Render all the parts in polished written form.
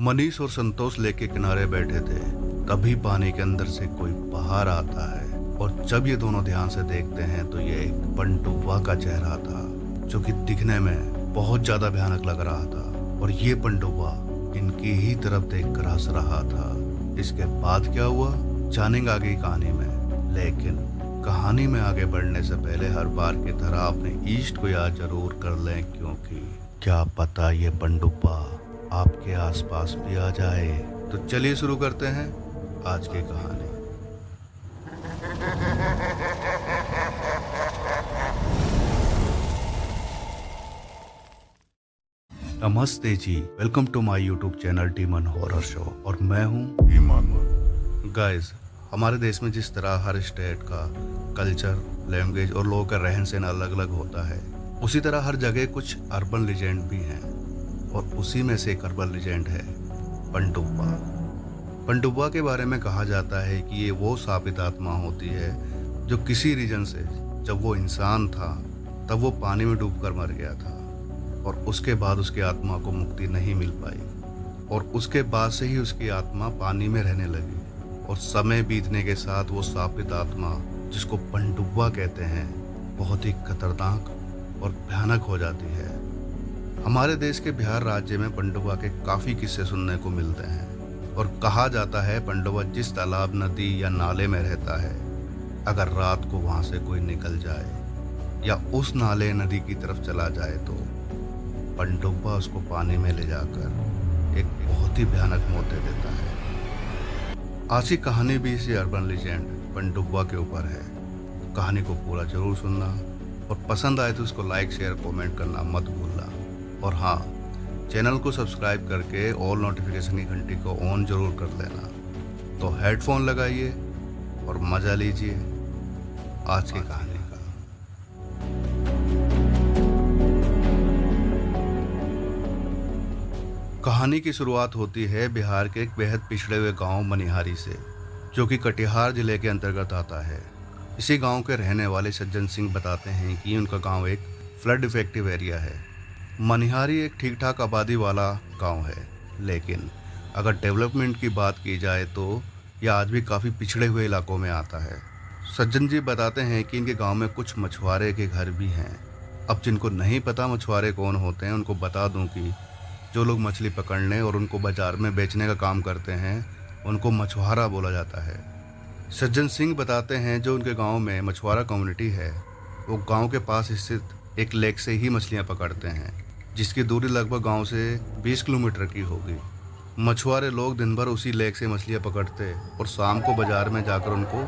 मनीष और संतोष लेक के किनारे बैठे थे। तभी पानी के अंदर से कोई बाहर आता है और जब ये दोनों ध्यान से देखते हैं तो ये एक पनडुब्बा का चेहरा था, जो कि दिखने में बहुत ज्यादा भयानक लग रहा था। और ये पनडुब्बा इनकी ही तरफ देखकर हंस रहा था। इसके बाद क्या हुआ जानेंगे आगे की कहानी में, लेकिन कहानी में आगे बढ़ने से पहले हर बार की तरह अपने ईष्ट को याद जरूर कर लें, क्योंकि क्या पता ये पनडुब्बा आपके आसपास भी आ जाए। तो चलिए शुरू करते हैं आज की कहानी। नमस्ते जी, welcome to my YouTube channel demon horror show और मैं हूँ ईमान। गाइस, हमारे देश में जिस तरह हर स्टेट का कल्चर, लैंग्वेज और लोगों का रहन सहन अलग अलग होता है, उसी तरह हर जगह कुछ अर्बन लेजेंड भी हैं। और उसी में से एक अर्बन लेजेंड है पनडुब्बा। पनडुब्बा के बारे में कहा जाता है कि ये वो साबित आत्मा होती है जो किसी रीजन से, जब वो इंसान था तब वो पानी में डूबकर मर गया था और उसके बाद उसकी आत्मा को मुक्ति नहीं मिल पाई। और उसके बाद से ही उसकी आत्मा पानी में रहने लगी। और समय बीतने के साथ वो साबित आत्मा, जिसको पनडुब्बा कहते हैं, बहुत ही खतरनाक और भयानक हो जाती है। हमारे देश के बिहार राज्य में पनडुब्बा के काफ़ी किस्से सुनने को मिलते हैं। और कहा जाता है पनडुब्बा जिस तालाब, नदी या नाले में रहता है, अगर रात को वहाँ से कोई निकल जाए या उस नाले नदी की तरफ चला जाए तो पनडुब्बा उसको पानी में ले जाकर एक बहुत ही भयानक मौत दे देता है। आज की कहानी भी इसी अर्बन लेजेंड पनडुब्बा के ऊपर है। कहानी को पूरा जरूर सुनना और पसंद आए तो उसको लाइक, शेयर, कमेंट करना मत भूलना। और हाँ, चैनल को सब्सक्राइब करके ऑल नोटिफिकेशन की घंटी को ऑन जरूर कर लेना। तो हेडफोन लगाइए और मजा लीजिए आज की कहानी का। कहानी की शुरुआत होती है बिहार के एक बेहद पिछड़े हुए गांव मनिहारी से, जो कि कटिहार जिले के अंतर्गत आता है। इसी गांव के रहने वाले सज्जन सिंह बताते हैं कि उनका गांव एक फ्लड इफेक्टिव एरिया है। मनिहारी एक ठीक ठाक आबादी वाला गांव है, लेकिन अगर डेवलपमेंट की बात की जाए तो यह आज भी काफ़ी पिछड़े हुए इलाकों में आता है। सज्जन जी बताते हैं कि इनके गांव में कुछ मछुआरे के घर भी हैं। अब जिनको नहीं पता मछुआरे कौन होते हैं, उनको बता दूं कि जो लोग मछली पकड़ने और उनको बाजार में बेचने का काम करते हैं, उनको मछुआरा बोला जाता है। सज्जन सिंह बताते हैं जो उनके गांव में मछुआरा कम्युनिटी है, वो गांव के पास स्थित एक लेक से ही मछलियां पकड़ते हैं, जिसकी दूरी लगभग गांव से 20 किलोमीटर की होगी। मछुआरे लोग दिन भर उसी लेक से मछलियां पकड़ते और शाम को बाजार में जाकर उनको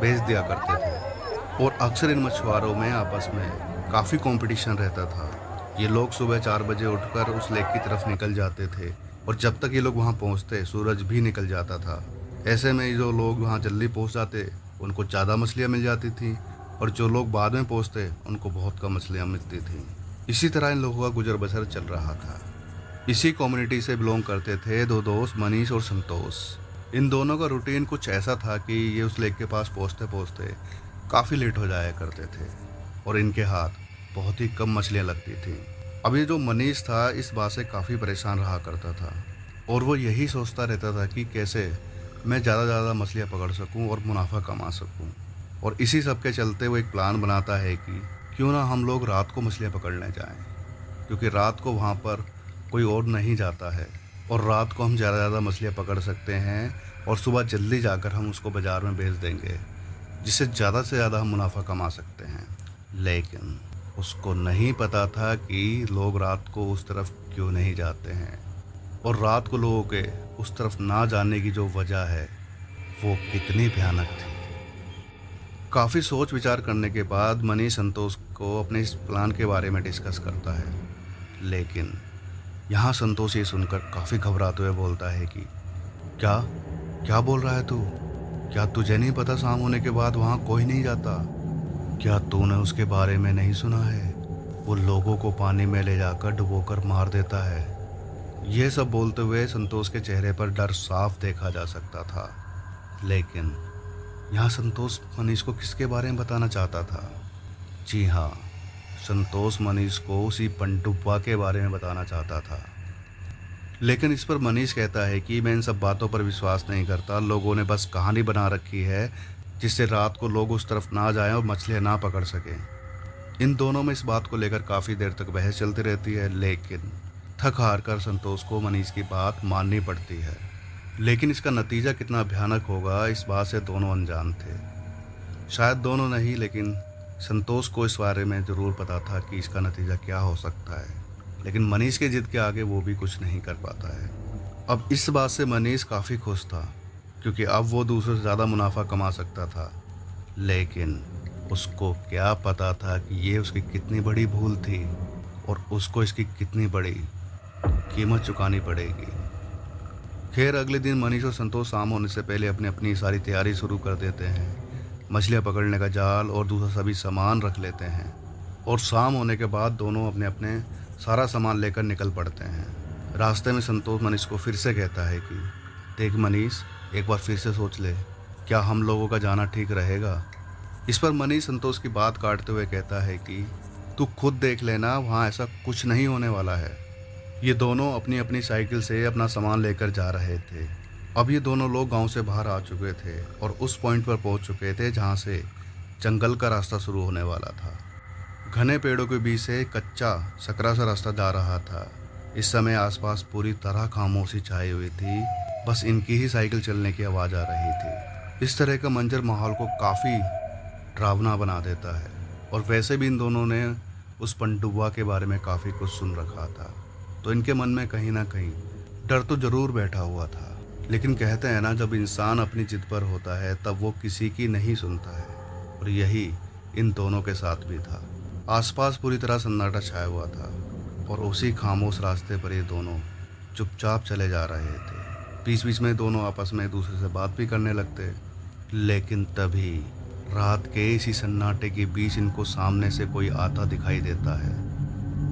बेच दिया करते थे। और अक्सर इन मछुआरों में आपस में काफ़ी कंपटीशन रहता था। ये लोग सुबह 4 बजे उठकर उस लेक की तरफ निकल जाते थे और जब तक ये लोग वहाँ पहुँचते सूरज भी निकल जाता था। ऐसे में जो लोग वहाँ जल्दी पहुँच जाते उनको ज़्यादा मछलियाँ मिल जाती थीं, और जो लोग बाद में पहुँचते उनको बहुत कम मछलियाँ मिलती थीं। इसी तरह इन लोगों का गुजर बसर चल रहा था। इसी कम्युनिटी से बिलोंग करते थे दो दोस्त, मनीष और संतोष। इन दोनों का रूटीन कुछ ऐसा था कि ये उस लेक के पास पहुँचते पहुँचते काफ़ी लेट हो जाया करते थे और इनके हाथ बहुत ही कम मछलियाँ लगती थी। अब ये जो मनीष था इस बात से काफ़ी परेशान रहा करता था और वो यही सोचता रहता था कि कैसे मैं ज़्यादा मछलियाँ पकड़ सकूं और मुनाफा कमा सकूं। और इसी सब के चलते वो एक प्लान बनाता है कि क्यों ना हम लोग रात को मछलियाँ पकड़ने जाएं, क्योंकि रात को वहाँ पर कोई और नहीं जाता है और रात को हम ज़्यादा मछलियाँ पकड़ सकते हैं और सुबह जल्दी जाकर हम उसको बाज़ार में बेच देंगे, जिससे ज़्यादा से ज़्यादा हम मुनाफा कमा सकते हैं। लेकिन उसको नहीं पता था कि लोग रात को उस तरफ क्यों नहीं जाते हैं और रात को लोगों के उस तरफ ना जाने की जो वजह है वो कितनी भयानक थी। काफ़ी सोच विचार करने के बाद मनी संतोष को अपने इस प्लान के बारे में डिस्कस करता है, लेकिन यहाँ संतोष ये सुनकर काफ़ी घबराते हुए बोलता है कि क्या क्या बोल रहा है तू? क्या तुझे नहीं पता शाम होने के बाद वहाँ कोई नहीं जाता? क्या तूने उसके बारे में नहीं सुना है? वो लोगों को पानी में ले जाकर डुबोकर मार देता है। ये सब बोलते हुए संतोष के चेहरे पर डर साफ देखा जा सकता था। लेकिन यहाँ संतोष मनीष को किसके बारे में बताना चाहता था? जी हाँ, संतोष मनीष को उसी पनडुब्बा के बारे में बताना चाहता था। लेकिन इस पर मनीष कहता है कि मैं इन सब बातों पर विश्वास नहीं करता, लोगों ने बस कहानी बना रखी है जिससे रात को लोग उस तरफ ना जाएं और मछलियां ना पकड़ सकें। इन दोनों में इस बात को लेकर काफ़ी देर तक बहस चलती रहती है, लेकिन थक हार कर संतोष को मनीष की बात माननी पड़ती है। लेकिन इसका नतीजा कितना भयानक होगा, इस बात से दोनों अनजान थे। शायद दोनों नहीं, लेकिन संतोष को इस बारे में ज़रूर पता था कि इसका नतीजा क्या हो सकता है। लेकिन मनीष के जिद के आगे वो भी कुछ नहीं कर पाता है। अब इस बात से मनीष काफ़ी खुश था, क्योंकि अब वो दूसरों से ज़्यादा मुनाफा कमा सकता था। लेकिन उसको क्या पता था कि ये उसकी कितनी बड़ी भूल थी और उसको इसकी कितनी बड़ी कीमत चुकानी पड़ेगी। खैर, अगले दिन मनीष और संतोष शाम होने से पहले अपनी अपनी सारी तैयारी शुरू कर देते हैं। मछलियाँ पकड़ने का जाल और दूसरा सभी सामान रख लेते हैं और शाम होने के बाद दोनों अपने अपने सारा सामान लेकर निकल पड़ते हैं। रास्ते में संतोष मनीष को फिर से कहता है कि देख मनीष, एक बार फिर से सोच ले, क्या हम लोगों का जाना ठीक रहेगा। इस पर मनीष संतोष की बात काटते हुए कहता है कि तू खुद देख लेना, वहाँ ऐसा कुछ नहीं होने वाला है। ये दोनों अपनी अपनी साइकिल से अपना सामान लेकर जा रहे थे। अब ये दोनों लोग गांव से बाहर आ चुके थे और उस पॉइंट पर पहुंच चुके थे जहां से जंगल का रास्ता शुरू होने वाला था। घने पेड़ों के बीच से कच्चा सकरा सा रास्ता जा रहा था। इस समय आसपास पूरी तरह खामोशी छाई हुई थी, बस इनकी ही साइकिल चलने की आवाज़ आ रही थी। इस तरह का मंजर माहौल को काफ़ी डरावना बना देता है। और वैसे भी इन दोनों ने उस पनडुब्बा के बारे में काफ़ी कुछ सुन रखा था, तो इनके मन में कहीं ना कहीं डर तो ज़रूर बैठा हुआ था। लेकिन कहते हैं ना, जब इंसान अपनी जिद पर होता है तब वो किसी की नहीं सुनता है, और यही इन दोनों के साथ भी था। आसपास पूरी तरह सन्नाटा छाया हुआ था और उसी खामोश रास्ते पर ये दोनों चुपचाप चले जा रहे थे। बीच बीच में दोनों आपस में एक दूसरे से बात भी करने लगते। लेकिन तभी रात के इसी सन्नाटे के बीच इनको सामने से कोई आता दिखाई देता है।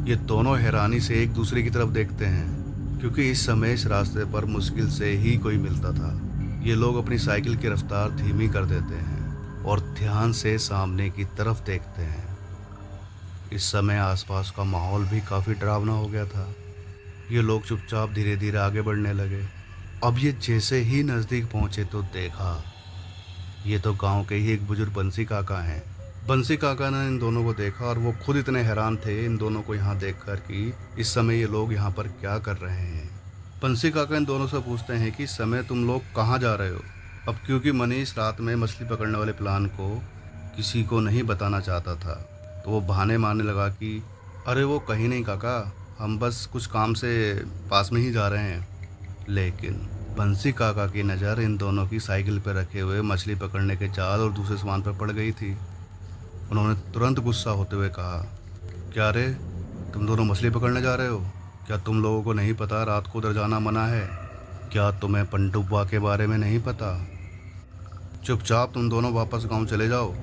ये दोनों हैरानी से एक दूसरे की तरफ देखते हैं, क्योंकि इस समय इस रास्ते पर मुश्किल से ही कोई मिलता था। ये लोग अपनी साइकिल की रफ्तार धीमी कर देते हैं और ध्यान से सामने की तरफ देखते हैं। इस समय आसपास का माहौल भी काफ़ी डरावना हो गया था। ये लोग चुपचाप धीरे धीरे आगे बढ़ने लगे। अब ये जैसे ही नज़दीक पहुँचे तो देखा, ये तो गांव के ही एक बुजुर्ग बंसी काका हैं। बंसी काका ने इन दोनों को देखा और वो खुद इतने हैरान थे इन दोनों को यहाँ देखकर कि इस समय ये लोग यहाँ पर क्या कर रहे हैं। बंसी काका इन दोनों से पूछते हैं कि इस समय तुम लोग कहाँ जा रहे हो। अब क्योंकि मनीष रात में मछली पकड़ने वाले प्लान को किसी को नहीं बताना चाहता था, तो वो बहाने मारने लगा कि अरे वो कहीं नहीं काका, हम बस कुछ काम से पास में ही जा रहे हैं। लेकिन बंसी काका की नज़र इन दोनों की साइकिल पर रखे हुए मछली पकड़ने के जाल और दूसरे सामान पर पड़ गई थी। उन्होंने तुरंत गुस्सा होते हुए कहा, क्या रे, तुम दोनों मछली पकड़ने जा रहे हो? क्या तुम लोगों को नहीं पता रात को उधर जाना मना है? क्या तुम्हें पनडुब्बा के बारे में नहीं पता? चुपचाप तुम दोनों वापस गांव चले जाओ।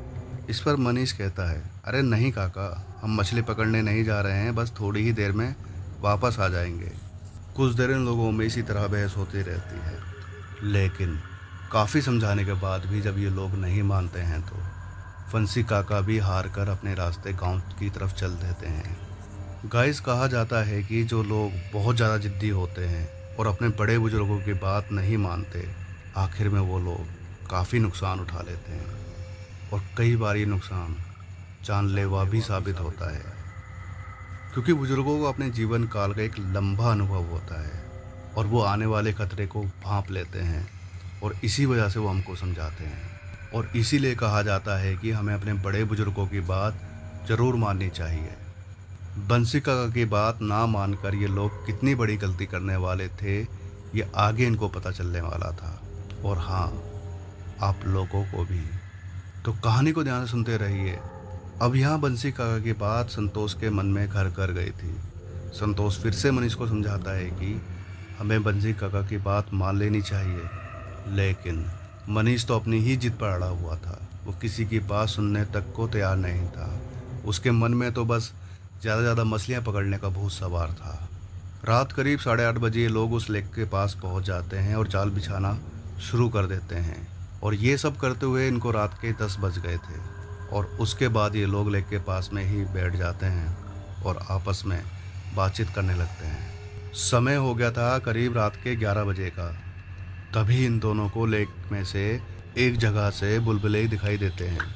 इस पर मनीष कहता है, अरे नहीं काका, हम मछली पकड़ने नहीं जा रहे हैं, बस थोड़ी ही देर में वापस आ जाएंगे। कुछ देर इन लोगों में इसी तरह बहस होती रहती है, लेकिन काफ़ी समझाने के बाद भी जब ये लोग नहीं मानते हैं तो बंसी काका भी हार कर अपने रास्ते गांव की तरफ चल देते हैं। गाइस, कहा जाता है कि जो लोग बहुत ज़्यादा जिद्दी होते हैं और अपने बड़े बुजुर्गों की बात नहीं मानते, आखिर में वो लोग काफ़ी नुकसान उठा लेते हैं और कई बार ये नुकसान जानलेवा भी साबित होता है, क्योंकि बुजुर्गों को अपने जीवन काल का एक लंबा अनुभव होता है और वो आने वाले खतरे को भांप लेते हैं और इसी वजह से वो हमको समझाते हैं। और इसीलिए कहा जाता है कि हमें अपने बड़े बुजुर्गों की बात ज़रूर माननी चाहिए। बंसी काका की बात ना मानकर ये लोग कितनी बड़ी गलती करने वाले थे, ये आगे इनको पता चलने वाला था, और हाँ, आप लोगों को भी। तो कहानी को ध्यान से सुनते रहिए। अब यहाँ बंसी काका की बात संतोष के मन में घर कर गई थी। संतोष फिर से मनीष को समझाता है कि हमें बंसी काका की बात मान लेनी चाहिए, लेकिन मनीष तो अपनी ही जिद पर अड़ा हुआ था। वो किसी की बात सुनने तक को तैयार नहीं था। उसके मन में तो बस ज़्यादा से ज़्यादा मछलियाँ पकड़ने का भूत सवार था। रात करीब 8:30 बजे लोग उस लेक के पास पहुँच जाते हैं और जाल बिछाना शुरू कर देते हैं, और ये सब करते हुए इनको रात के 10 बज गए थे। और उसके बाद ये लोग लेक के पास में ही बैठ जाते हैं और आपस में बातचीत करने लगते हैं। समय हो गया था करीब रात के 11 बजे का। तभी इन दोनों को लेक में से एक जगह से बुलबुले दिखाई देते हैं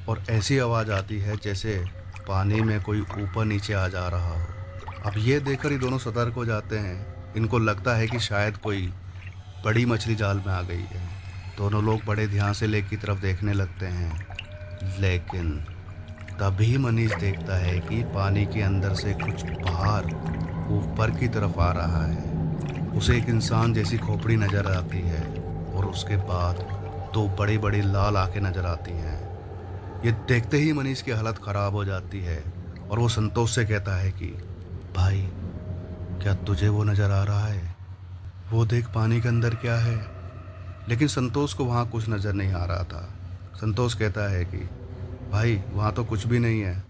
और ऐसी आवाज़ आती है जैसे पानी में कोई ऊपर नीचे आ जा रहा हो। अब ये देखकर ये दोनों सतर्क हो जाते हैं। इनको लगता है कि शायद कोई बड़ी मछली जाल में आ गई है। दोनों लोग बड़े ध्यान से लेक की तरफ देखने लगते हैं, लेकिन तभी मनीष देखता है कि पानी के अंदर से कुछ बाहर ऊपर की तरफ आ रहा है। उसे एक इंसान जैसी खोपड़ी नजर आती है और उसके बाद दो बड़ी बड़ी लाल आंखें नजर आती हैं। ये देखते ही मनीष की हालत खराब हो जाती है और वो संतोष से कहता है कि भाई, क्या तुझे वो नजर आ रहा है? वो देख पानी के अंदर क्या है। लेकिन संतोष को वहाँ कुछ नजर नहीं आ रहा था। संतोष कहता है कि भाई, वहाँ तो कुछ भी नहीं है।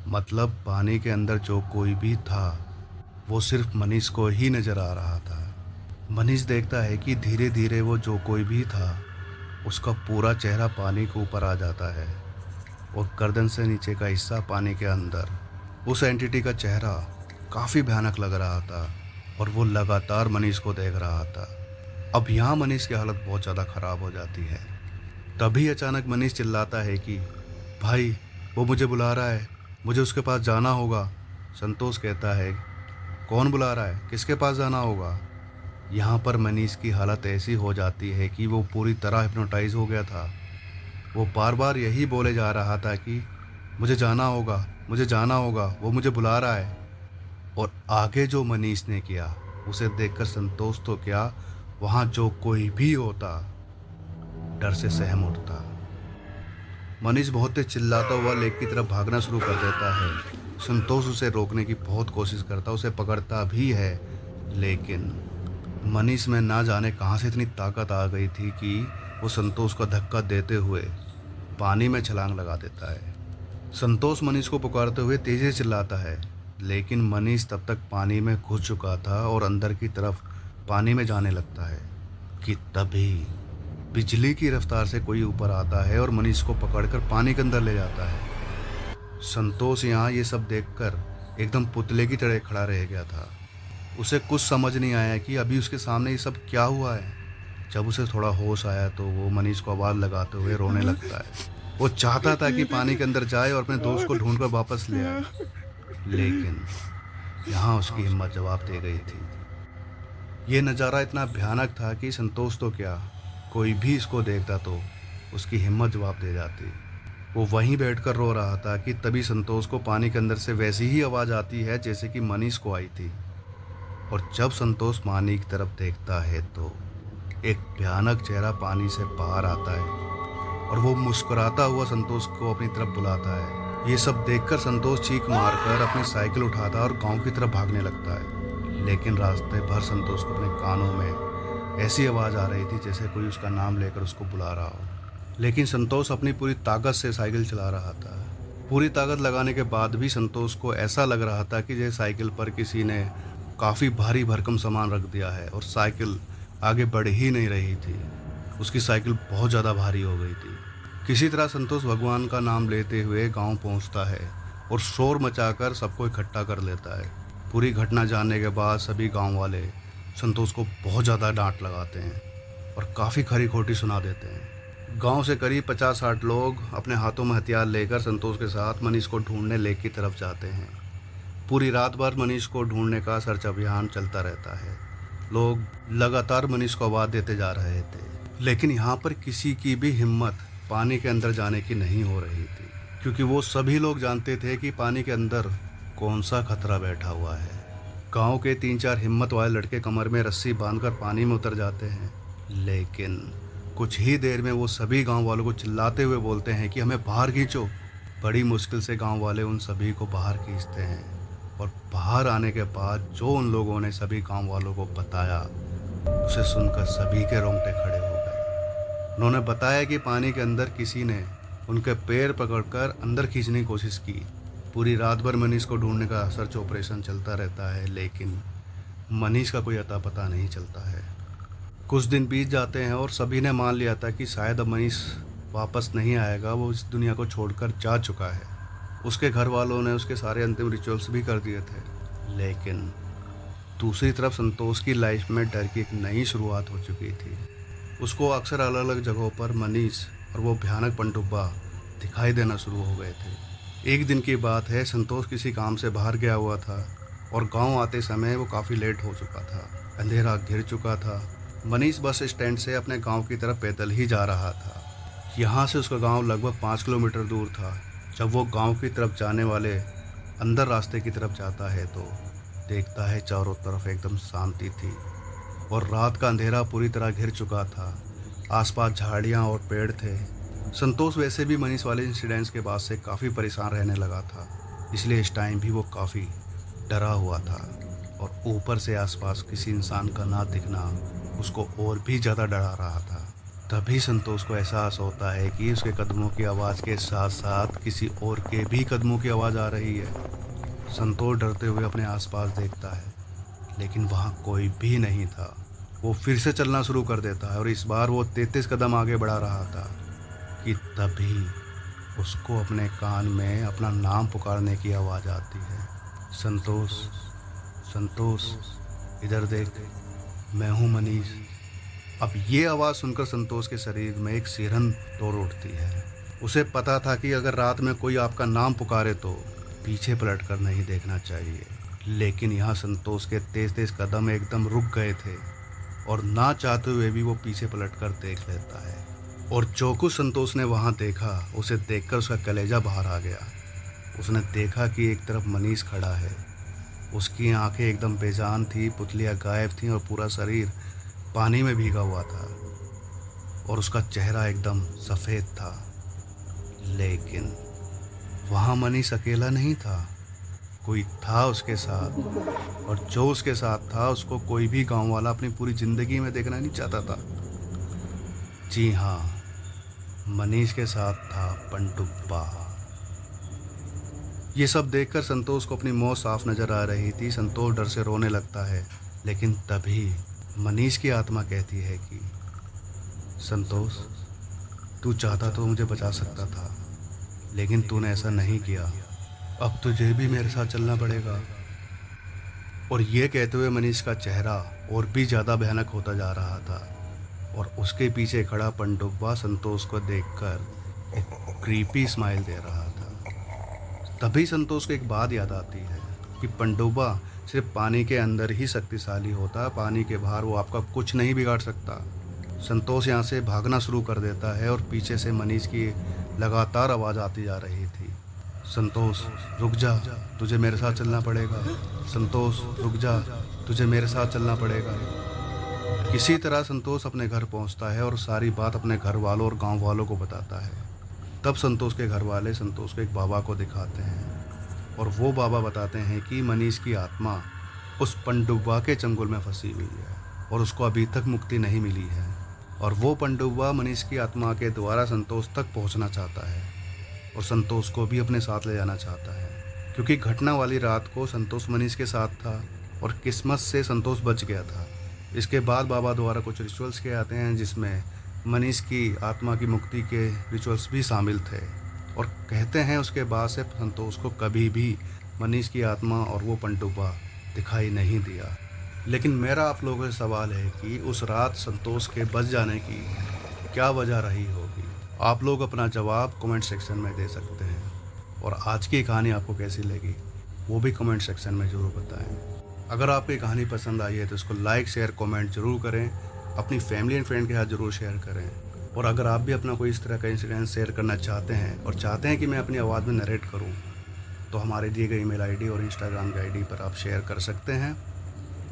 मतलब पानी के अंदर जो कोई भी था वो सिर्फ मनीष को ही नजर आ रहा था। मनीष देखता है कि धीरे धीरे वो जो कोई भी था उसका पूरा चेहरा पानी के ऊपर आ जाता है और गर्दन से नीचे का हिस्सा पानी के अंदर। उस एंटिटी का चेहरा काफ़ी भयानक लग रहा था और वो लगातार मनीष को देख रहा था। अब यहाँ मनीष की हालत बहुत ज़्यादा ख़राब हो जाती है। तभी अचानक मनीष चिल्लाता है कि भाई, वो मुझे बुला रहा है, मुझे उसके पास जाना होगा। संतोष कहता है, कौन बुला रहा है, किसके पास जाना होगा? यहाँ पर मनीष की हालत ऐसी हो जाती है कि वो पूरी तरह हिप्नोटाइज हो गया था। वो बार बार यही बोले जा रहा था कि मुझे जाना होगा, मुझे जाना होगा, वो मुझे बुला रहा है। और आगे जो मनीष ने किया उसे देखकर संतोष तो क्या, वहाँ जो कोई भी होता डर से सहम उठता। मनीष बहुत तेज चिल्लाता हुआ लेक की तरफ भागना शुरू कर देता है। संतोष उसे रोकने की बहुत कोशिश करता, उसे पकड़ता भी है, लेकिन मनीष में ना जाने कहाँ से इतनी ताकत आ गई थी कि वो संतोष को धक्का देते हुए पानी में छलांग लगा देता है। संतोष मनीष को पुकारते हुए तेजी से चिल्लाता है, लेकिन मनीष तब तक पानी में घुस चुका था और अंदर की तरफ पानी में जाने लगता है कि तभी बिजली की रफ्तार से कोई ऊपर आता है और मनीष को पकड़कर पानी के अंदर ले जाता है। संतोष यहाँ ये सब देखकर एकदम पुतले की तरह खड़ा रह गया था। उसे कुछ समझ नहीं आया कि अभी उसके सामने ये सब क्या हुआ है। जब उसे थोड़ा होश आया तो वो मनीष को आवाज़ लगाते हुए रोने लगता है। वो चाहता था कि पानी के अंदर जाए और अपने दोस्त को ढूंढकर वापस ले आए, लेकिन यहाँ उसकी हिम्मत जवाब दे गई थी। ये नज़ारा इतना भयानक था कि संतोष तो क्या, कोई भी इसको देखता तो उसकी हिम्मत जवाब दे जाती। वो वहीं बैठकर रो रहा था कि तभी संतोष को पानी के अंदर से वैसी ही आवाज़ आती है जैसे कि मनीष को आई थी। और जब संतोष पानी की तरफ देखता है तो एक भयानक चेहरा पानी से बाहर आता है और वो मुस्कुराता हुआ संतोष को अपनी तरफ बुलाता है। ये सब देखकर संतोष चीख मारकर अपनी साइकिल उठाता और गांव की तरफ भागने लगता है। लेकिन रास्ते भर संतोष को अपने कानों में ऐसी आवाज़ आ रही थी जैसे कोई उसका नाम लेकर उसको बुला रहा हो। लेकिन संतोष अपनी पूरी ताकत से साइकिल चला रहा था। पूरी ताकत लगाने के बाद भी संतोष को ऐसा लग रहा था कि जैसे साइकिल पर किसी ने काफ़ी भारी भरकम सामान रख दिया है और साइकिल आगे बढ़ ही नहीं रही थी। उसकी साइकिल बहुत ज़्यादा भारी हो गई थी। किसी तरह संतोष भगवान का नाम लेते हुए गांव पहुंचता है और शोर मचाकर सबको इकट्ठा कर लेता है। पूरी घटना जानने के बाद सभी गांव वाले संतोष को बहुत ज़्यादा डांट लगाते हैं और काफ़ी खरी खोटी सुना देते हैं। गांव से करीब 50-60 लोग अपने हाथों में हथियार लेकर संतोष के साथ मनीष को ढूंढने लेक की तरफ जाते हैं। पूरी रात भर मनीष को ढूंढने का सर्च अभियान चलता रहता है। लोग लगातार मनीष को आवाज़ देते जा रहे थे, लेकिन यहाँ पर किसी की भी हिम्मत पानी के अंदर जाने की नहीं हो रही थी, क्योंकि वो सभी लोग जानते थे कि पानी के अंदर कौन सा खतरा बैठा हुआ है। गांव के 3-4 हिम्मत वाले लड़के कमर में रस्सी बांधकर पानी में उतर जाते हैं, लेकिन कुछ ही देर में वो सभी गांव वालों को चिल्लाते हुए बोलते हैं कि हमें बाहर खींचो। बड़ी मुश्किल से गांव वाले उन सभी को बाहर खींचते हैं और बाहर आने के बाद जो उन लोगों ने सभी गांव वालों को बताया उसे सुनकर सभी के रोंगटे खड़े हो गए। उन्होंने बताया कि पानी के अंदर किसी ने उनके पैर पकड़कर अंदर खींचने की कोशिश की। पूरी रात भर मनीष को ढूंढने का सर्च ऑपरेशन चलता रहता है, लेकिन मनीष का कोई अता पता नहीं चलता है। कुछ दिन बीत जाते हैं और सभी ने मान लिया था कि शायद अब मनीष वापस नहीं आएगा, वो इस दुनिया को छोड़कर जा चुका है। उसके घर वालों ने उसके सारे अंतिम रिचुअल्स भी कर दिए थे, लेकिन दूसरी तरफ संतोष की लाइफ में डर की एक नई शुरुआत हो चुकी थी। उसको अक्सर अलग अलग जगहों पर मनीष और वो भयानक पनडुब्बा दिखाई देना शुरू हो गए थे। एक दिन की बात है, संतोष किसी काम से बाहर गया हुआ था और गांव आते समय वो काफ़ी लेट हो चुका था। अंधेरा घिर चुका था। मनीष बस स्टैंड से अपने गांव की तरफ पैदल ही जा रहा था। यहाँ से उसका गांव लगभग 5 किलोमीटर दूर था। जब वो गांव की तरफ जाने वाले अंदर रास्ते की तरफ जाता है तो देखता है चारों तरफ एकदम शांति थी और रात का अंधेरा पूरी तरह घिर चुका था। आसपास झाड़ियाँ और पेड़ थे। संतोष वैसे भी मनीष वाले इंसिडेंट्स के बाद से काफ़ी परेशान रहने लगा था, इसलिए इस टाइम भी वो काफ़ी डरा हुआ था और ऊपर से आसपास किसी इंसान का ना दिखना उसको और भी ज़्यादा डरा रहा था। तभी संतोष को एहसास होता है कि उसके कदमों की आवाज़ के साथ साथ किसी और के भी कदमों की आवाज़ आ रही है। संतोष डरते हुए अपने आसपास देखता है, लेकिन वहाँ कोई भी नहीं था। वो फिर से चलना शुरू कर देता है और इस बार वो 33 कदम आगे बढ़ा रहा था कि तभी उसको अपने कान में अपना नाम पुकारने की आवाज़ आती है। संतोष, संतोष, इधर देख, मैं हूँ मनीष। अब ये आवाज़ सुनकर संतोष के शरीर में एक सिरहन दौड़ उठती है। उसे पता था कि अगर रात में कोई आपका नाम पुकारे तो पीछे पलट कर नहीं देखना चाहिए, लेकिन यहाँ संतोष के तेज तेज कदम एकदम रुक गए थे और ना चाहते हुए भी वो पीछे पलट कर देख लेता है। और जो कुछ संतोष ने वहाँ देखा, उसे देखकर उसका कलेजा बाहर आ गया। उसने देखा कि एक तरफ मनीष खड़ा है। उसकी आंखें एकदम बेजान थी, पुतलियाँ गायब थीं और पूरा शरीर पानी में भीगा हुआ था और उसका चेहरा एकदम सफ़ेद था। लेकिन वहाँ मनीष अकेला नहीं था, कोई था उसके साथ, और जो उसके साथ था उसको कोई भी गांव वाला अपनी पूरी ज़िंदगी में देखना नहीं चाहता था। जी हाँ, मनीष के साथ था पनडुब्बा। ये सब देखकर संतोष को अपनी मौत साफ नज़र आ रही थी। संतोष डर से रोने लगता है, लेकिन तभी मनीष की आत्मा कहती है कि संतोष, तू चाहता तो मुझे बचा सकता था, लेकिन तूने ऐसा नहीं किया। अब तुझे भी मेरे साथ चलना पड़ेगा। और ये कहते हुए मनीष का चेहरा और भी ज़्यादा भयानक होता जा रहा था और उसके पीछे खड़ा पनडुब्बा संतोष को देखकर एक क्रीपी स्माइल दे रहा था। तभी संतोष को एक बात याद आती है कि पनडुब्बा सिर्फ पानी के अंदर ही शक्तिशाली होता है, पानी के बाहर वो आपका कुछ नहीं बिगाड़ सकता। संतोष यहाँ से भागना शुरू कर देता है और पीछे से मनीष की लगातार आवाज़ आती जा रही थी। संतोष, रुक जा, तुझे मेरे साथ चलना पड़ेगा। संतोष, रुक जा, तुझे मेरे साथ चलना पड़ेगा। किसी तरह संतोष अपने घर पहुँचता है और सारी बात अपने घर वालों और गाँव वालों को बताता है। तब संतोष के घर वाले संतोष को एक बाबा को दिखाते हैं और वो बाबा बताते हैं कि मनीष की आत्मा उस पनडुब्बा के चंगुल में फंसी हुई है और उसको अभी तक मुक्ति नहीं मिली है और वो पनडुब्बा मनीष की आत्मा के द्वारा संतोष तक पहुंचना चाहता है और संतोष को भी अपने साथ ले जाना चाहता है, क्योंकि घटना वाली रात को संतोष मनीष के साथ था और किस्मत से संतोष बच गया था। इसके बाद बाबा द्वारा कुछ रिचुअल्स किए जाते हैं जिसमें मनीष की आत्मा की मुक्ति के रिचुअल्स भी शामिल थे और कहते हैं उसके बाद से संतोष को कभी भी मनीष की आत्मा और वो पनडुब्बा दिखाई नहीं दिया। लेकिन मेरा आप लोगों से सवाल है कि उस रात संतोष के बच जाने की क्या वजह रही होगी? आप लोग अपना जवाब कमेंट सेक्शन में दे सकते हैं और आज की कहानी आपको कैसी लगी वो भी कमेंट सेक्शन में ज़रूर बताएं। अगर आपकी कहानी पसंद आई है तो इसको लाइक, शेयर, कमेंट ज़रूर करें। अपनी फैमिली एंड फ्रेंड के साथ ज़रूर शेयर करें। और अगर आप भी अपना कोई इस तरह का इंसिडेंट शेयर करना चाहते हैं और चाहते हैं कि मैं अपनी आवाज़ में नरेट करूं, तो हमारे दिए गए ईमेल आईडी और इंस्टाग्राम की आईडी पर आप शेयर कर सकते हैं।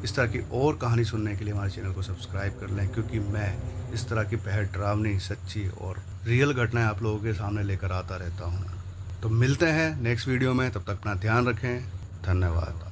इस तरह की और कहानी सुनने के लिए हमारे चैनल को सब्सक्राइब कर लें, क्योंकि मैं इस तरह की बेहद डरावनी, सच्ची और रियल घटनाएं आप लोगों के सामने लेकर आता रहता हूँ। तो मिलते हैं नेक्स्ट वीडियो में, तब तक अपना ध्यान रखें। धन्यवाद।